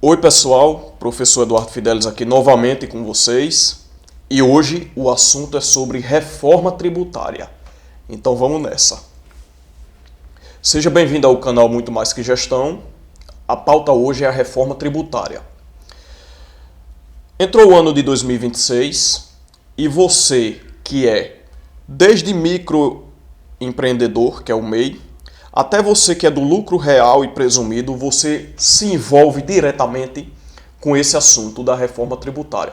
Oi pessoal, professor Eduardo Fidelis aqui novamente com vocês e hoje o assunto é sobre reforma tributária. Então vamos nessa. Seja bem-vindo ao canal Muito Mais Que Gestão. A pauta hoje é a reforma tributária. Entrou o ano de 2026 e você que é desde microempreendedor, que é o MEI, até você que é do lucro real e presumido, você se envolve diretamente com esse assunto da reforma tributária.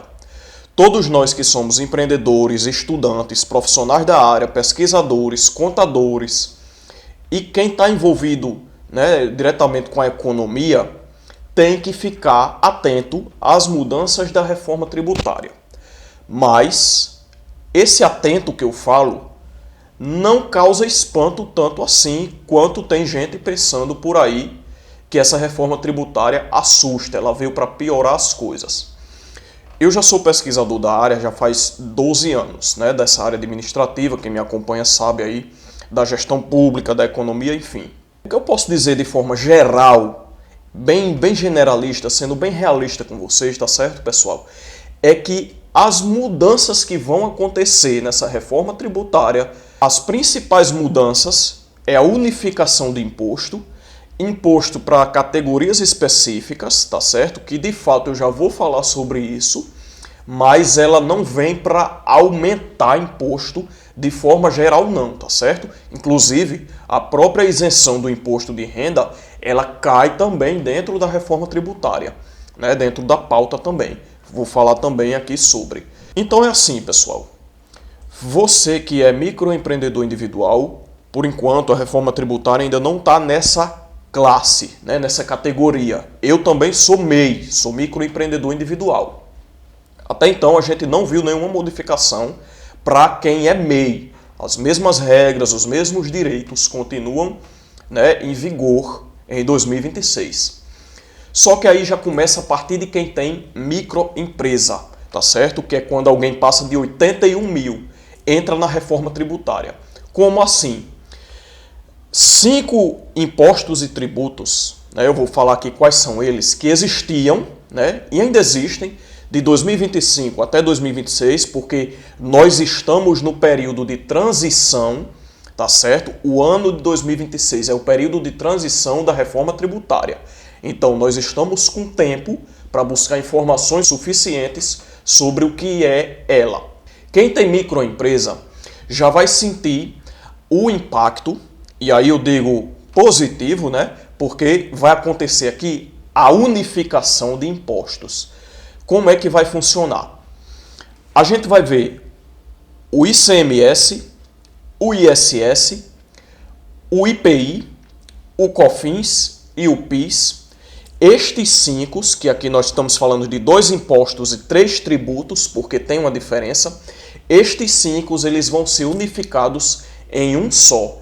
Todos nós que somos empreendedores, estudantes, profissionais da área, pesquisadores, contadores e quem está envolvido diretamente com a economia, tem que ficar atento às mudanças da reforma tributária. Mas esse atento que eu falo não causa espanto tanto assim quanto tem gente pensando por aí que essa reforma tributária assusta, ela veio para piorar as coisas. Eu já sou pesquisador da área, já faz 12 anos, dessa área administrativa, quem me acompanha sabe aí, da gestão pública, da economia, enfim. O que eu posso dizer de forma geral, bem generalista, sendo bem realista com vocês, tá certo, pessoal? É que as mudanças que vão acontecer nessa reforma tributária, as principais mudanças é a unificação do imposto para categorias específicas, tá certo? Que de fato eu já vou falar sobre isso, mas ela não vem para aumentar imposto de forma geral não, tá certo? Inclusive, a própria isenção do imposto de renda, ela cai também dentro da reforma tributária, dentro da pauta também. Vou falar também aqui sobre. Então é assim, pessoal. Você que é microempreendedor individual, por enquanto a reforma tributária ainda não está nessa classe, nessa categoria. Eu também sou MEI, sou microempreendedor individual. Até então a gente não viu nenhuma modificação para quem é MEI. As mesmas regras, os mesmos direitos continuam em vigor em 2026. Só que aí já começa a partir de quem tem microempresa, tá certo? Que é quando alguém passa de 81 mil, entra na reforma tributária. Como assim? 5 impostos e tributos, eu vou falar aqui quais são eles, que existiam e ainda existem de 2025 até 2026, porque nós estamos no período de transição, tá certo? O ano de 2026 é o período de transição da reforma tributária. Então, nós estamos com tempo para buscar informações suficientes sobre o que é ela. Quem tem microempresa já vai sentir o impacto, e aí eu digo positivo, porque vai acontecer aqui a unificação de impostos. Como é que vai funcionar? A gente vai ver o ICMS, o ISS, o IPI, o COFINS e o PIS. Estes 5, que aqui nós estamos falando de 2 impostos e 3 tributos, porque tem uma diferença, estes 5 eles vão ser unificados em um só,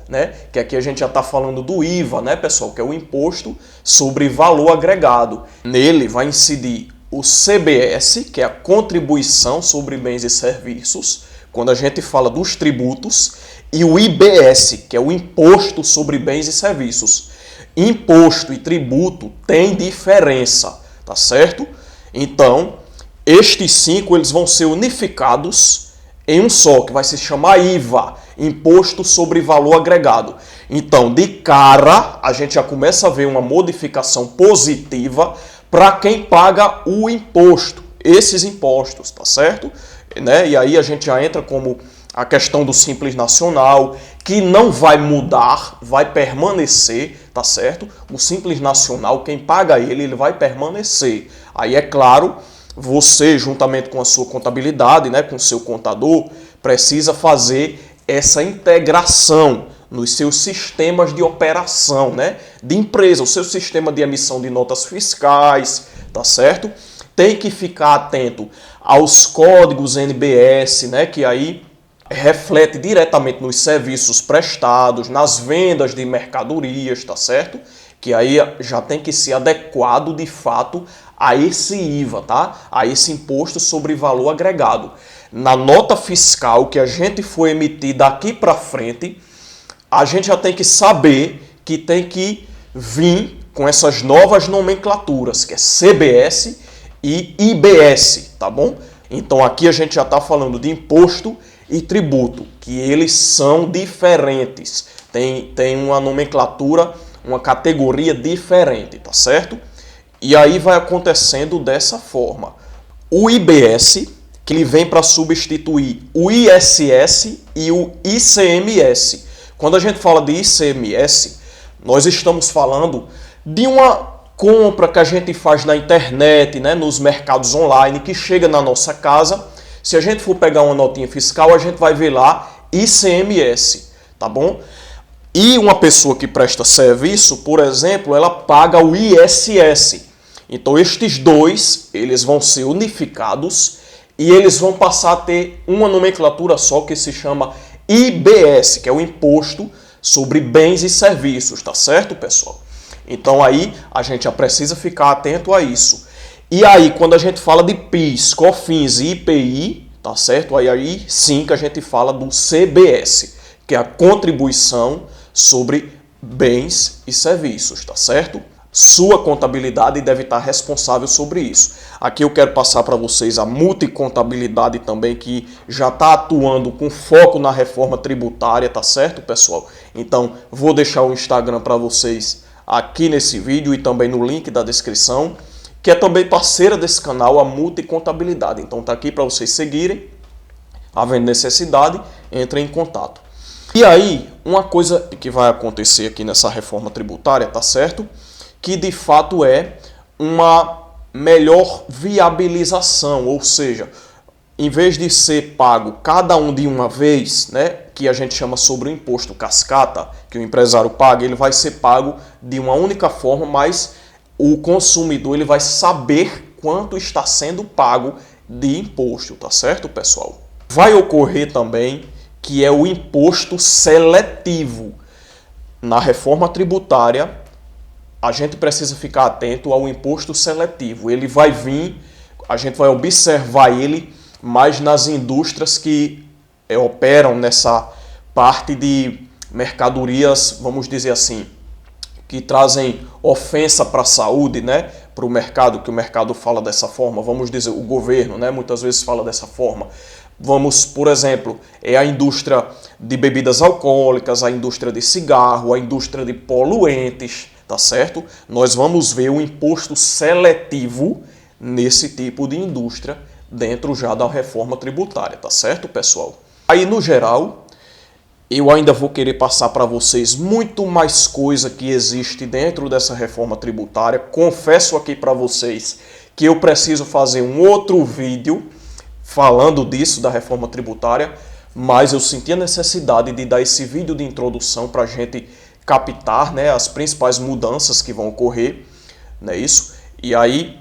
que aqui a gente já está falando do IVA, pessoal, que é o Imposto sobre Valor Agregado. Nele vai incidir o CBS, que é a Contribuição sobre Bens e Serviços, quando a gente fala dos tributos, e o IBS, que é o Imposto sobre Bens e Serviços. Imposto e tributo tem diferença, tá certo? Então, estes 5 eles vão ser unificados em um só, que vai se chamar IVA, Imposto sobre Valor Agregado. Então, de cara, a gente já começa a ver uma modificação positiva para quem paga o imposto, esses impostos, tá certo? E aí a gente já entra como a questão do Simples Nacional, que não vai mudar, vai permanecer, tá certo? O Simples Nacional, quem paga ele vai permanecer. Aí é claro, você, juntamente com a sua contabilidade, com o seu contador, precisa fazer essa integração nos seus sistemas de operação, de empresa, o seu sistema de emissão de notas fiscais, tá certo? Tem que ficar atento aos códigos NBS, que aí reflete diretamente nos serviços prestados, nas vendas de mercadorias, tá certo? Que aí já tem que ser adequado de fato a esse IVA, tá? A esse Imposto sobre Valor Agregado. Na nota fiscal que a gente for emitir daqui para frente, a gente já tem que saber que tem que vir com essas novas nomenclaturas, que é CBS e IBS, tá bom? Então aqui a gente já está falando de imposto e tributo, que eles são diferentes, tem uma nomenclatura, uma categoria diferente, tá certo? E aí vai acontecendo dessa forma. O IBS, que ele vem para substituir o ISS e o ICMS. Quando a gente fala de ICMS, nós estamos falando de uma compra que a gente faz na internet, né, nos mercados online, que chega na nossa casa. Se a gente for pegar uma notinha fiscal, a gente vai ver lá ICMS, tá bom? E uma pessoa que presta serviço, por exemplo, ela paga o ISS. Então estes dois, eles vão ser unificados e eles vão passar a ter uma nomenclatura só que se chama IBS, que é o Imposto sobre Bens e Serviços, tá certo, pessoal? Então aí a gente já precisa ficar atento a isso. E aí quando a gente fala de PIS, COFINS e IPI, tá certo? Aí sim que a gente fala do CBS, que é a contribuição sobre bens e serviços, tá certo? Sua contabilidade deve estar responsável sobre isso. Aqui eu quero passar para vocês a multicontabilidade também, que já está atuando com foco na reforma tributária, tá certo, pessoal? Então, vou deixar o Instagram para vocês aqui nesse vídeo e também no link da descrição, que é também parceira desse canal, a Multicontabilidade. Então, tá aqui para vocês seguirem. Havendo necessidade, entrem em contato. E aí, uma coisa que vai acontecer aqui nessa reforma tributária, tá certo? Que de fato é uma melhor viabilização, ou seja, em vez de ser pago cada um de uma vez, né, que a gente chama sobre o imposto cascata, que o empresário paga, ele vai ser pago de uma única forma, mas o consumidor ele vai saber quanto está sendo pago de imposto, tá certo, pessoal? Vai ocorrer também que é o imposto seletivo. Na reforma tributária, a gente precisa ficar atento ao imposto seletivo. Ele vai vir, a gente vai observar ele mais nas indústrias que operam nessa parte de mercadorias, vamos dizer assim, que trazem ofensa para a saúde, né? Para o mercado, que o mercado fala dessa forma, vamos dizer, o governo, né? Muitas vezes fala dessa forma. Vamos, por exemplo, a indústria de bebidas alcoólicas, a indústria de cigarro, a indústria de poluentes, tá certo? Nós vamos ver o imposto seletivo nesse tipo de indústria dentro já da reforma tributária, tá certo, pessoal? Aí, no geral, eu ainda vou querer passar para vocês muito mais coisa que existe dentro dessa reforma tributária. Confesso aqui para vocês que eu preciso fazer um outro vídeo falando disso, da reforma tributária, mas eu senti a necessidade de dar esse vídeo de introdução para a gente captar, né, as principais mudanças que vão ocorrer, não é isso? E aí,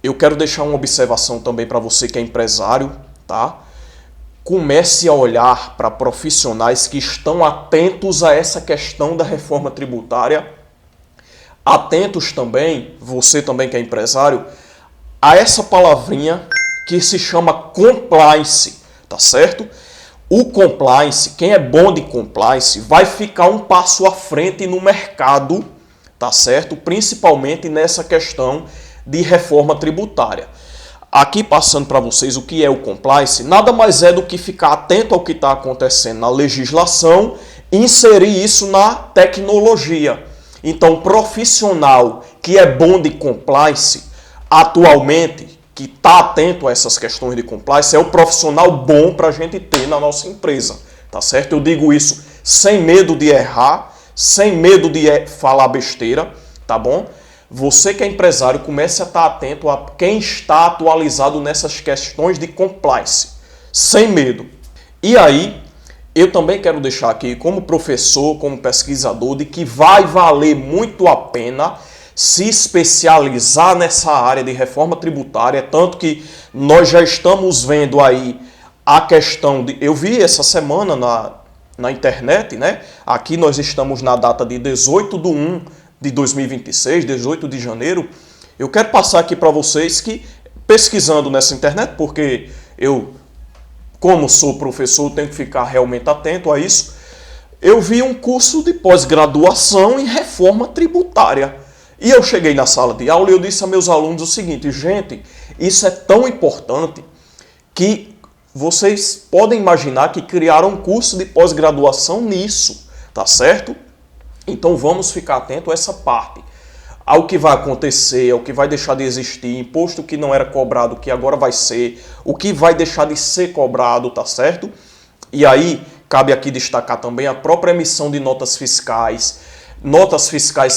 eu quero deixar uma observação também para você que é empresário, tá? Comece a olhar para profissionais que estão atentos a essa questão da reforma tributária, atentos também, você também que é empresário, a essa palavrinha que se chama compliance, tá certo? O compliance, quem é bom de compliance, vai ficar um passo à frente no mercado, tá certo? Principalmente nessa questão de reforma tributária. Aqui passando para vocês o que é o compliance, nada mais é do que ficar atento ao que está acontecendo na legislação e inserir isso na tecnologia. Então, profissional que é bom de compliance, atualmente, que está atento a essas questões de compliance, é o profissional bom para a gente ter na nossa empresa, tá certo? Eu digo isso sem medo de errar, sem medo de falar besteira, tá bom? Você que é empresário, comece a estar atento a quem está atualizado nessas questões de compliance, sem medo. E aí, eu também quero deixar aqui como professor, como pesquisador, de que vai valer muito a pena se especializar nessa área de reforma tributária, tanto que nós já estamos vendo aí a questão de... Eu vi essa semana na internet, né? Aqui nós estamos na data de 18/1 de 2026, 18 de janeiro. Eu quero passar aqui para vocês que, pesquisando nessa internet, porque eu, como sou professor, tenho que ficar realmente atento a isso, eu vi um curso de pós-graduação em reforma tributária. E eu cheguei na sala de aula e eu disse a meus alunos o seguinte: gente, isso é tão importante que vocês podem imaginar que criaram um curso de pós-graduação nisso, tá certo? Então vamos ficar atento a essa parte. Ao que vai acontecer, ao que vai deixar de existir, imposto que não era cobrado, que agora vai ser, o que vai deixar de ser cobrado, tá certo? E aí, cabe aqui destacar também a própria emissão de notas fiscais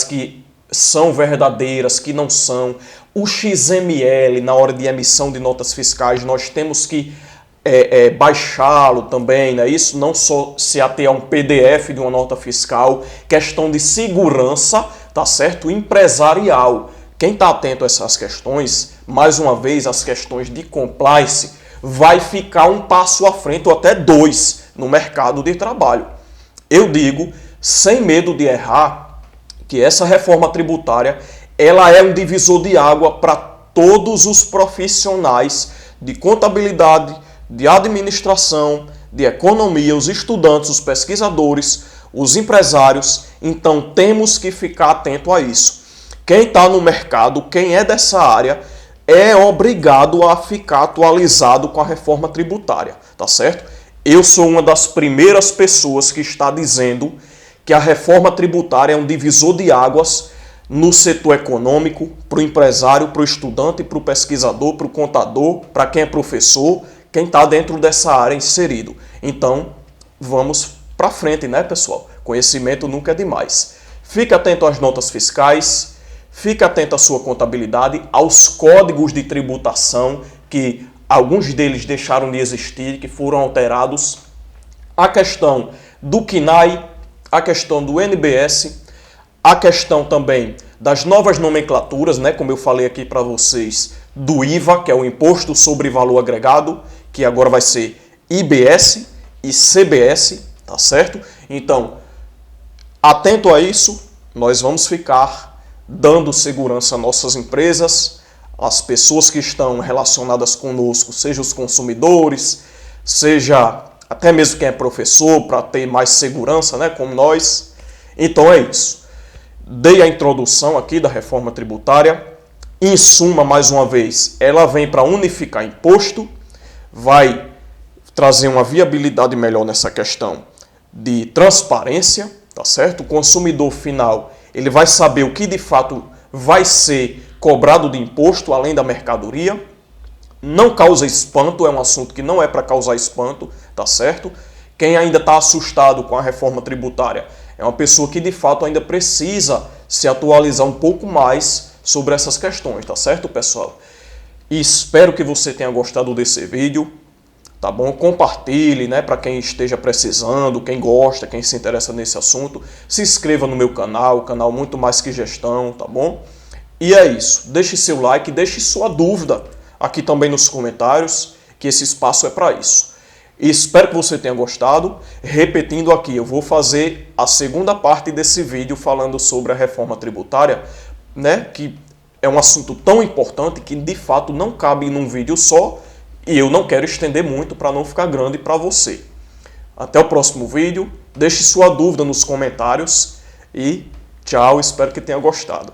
que são verdadeiras, que não são. O XML, na hora de emissão de notas fiscais, nós temos que baixá-lo também, né? Isso não só se ater a um PDF de uma nota fiscal, questão de segurança, tá certo? Empresarial. Quem está atento a essas questões, mais uma vez, as questões de compliance, vai ficar um passo à frente ou até dois no mercado de trabalho. Eu digo, sem medo de errar, que essa reforma tributária ela é um divisor de água para todos os profissionais de contabilidade, de administração, de economia, os estudantes, os pesquisadores, os empresários. Então temos que ficar atento a isso. Quem está no mercado, quem é dessa área, é obrigado a ficar atualizado com a reforma tributária, tá certo? Eu sou uma das primeiras pessoas que está dizendo que a reforma tributária é um divisor de águas no setor econômico, para o empresário, para o estudante, para o pesquisador, para o contador, para quem é professor, quem está dentro dessa área inserido. Então, vamos para frente, né, pessoal? Conhecimento nunca é demais. Fique atento às notas fiscais, fique atento à sua contabilidade, aos códigos de tributação, que alguns deles deixaram de existir, que foram alterados, a questão do CNAE, a questão do NBS, a questão também das novas nomenclaturas, né, como eu falei aqui para vocês, do IVA, que é o Imposto sobre Valor Agregado, que agora vai ser IBS e CBS, tá certo? Então, atento a isso, nós vamos ficar dando segurança às nossas empresas, às pessoas que estão relacionadas conosco, seja os consumidores, seja até mesmo quem é professor, para ter mais segurança, né, como nós. Então é isso. Dei a introdução aqui da reforma tributária. Em suma, mais uma vez, ela vem para unificar imposto, vai trazer uma viabilidade melhor nessa questão de transparência, tá certo? O consumidor final, ele vai saber o que de fato vai ser cobrado de imposto, além da mercadoria. Não causa espanto, é um assunto que não é para causar espanto, tá certo? Quem ainda está assustado com a reforma tributária é uma pessoa que de fato ainda precisa se atualizar um pouco mais sobre essas questões, tá certo, pessoal? E espero que você tenha gostado desse vídeo, tá bom? Compartilhe, né, para quem esteja precisando, quem gosta, quem se interessa nesse assunto. Se inscreva no meu canal, canal Muito Mais Que Gestão, tá bom? E é isso. Deixe seu like, deixe sua dúvida aqui também nos comentários, que esse espaço é para isso. E espero que você tenha gostado. Repetindo aqui, eu vou fazer a segunda parte desse vídeo falando sobre a reforma tributária, né, que é um assunto tão importante que de fato não cabe num vídeo só e eu não quero estender muito para não ficar grande para você. Até o próximo vídeo. Deixe sua dúvida nos comentários e tchau, espero que tenha gostado.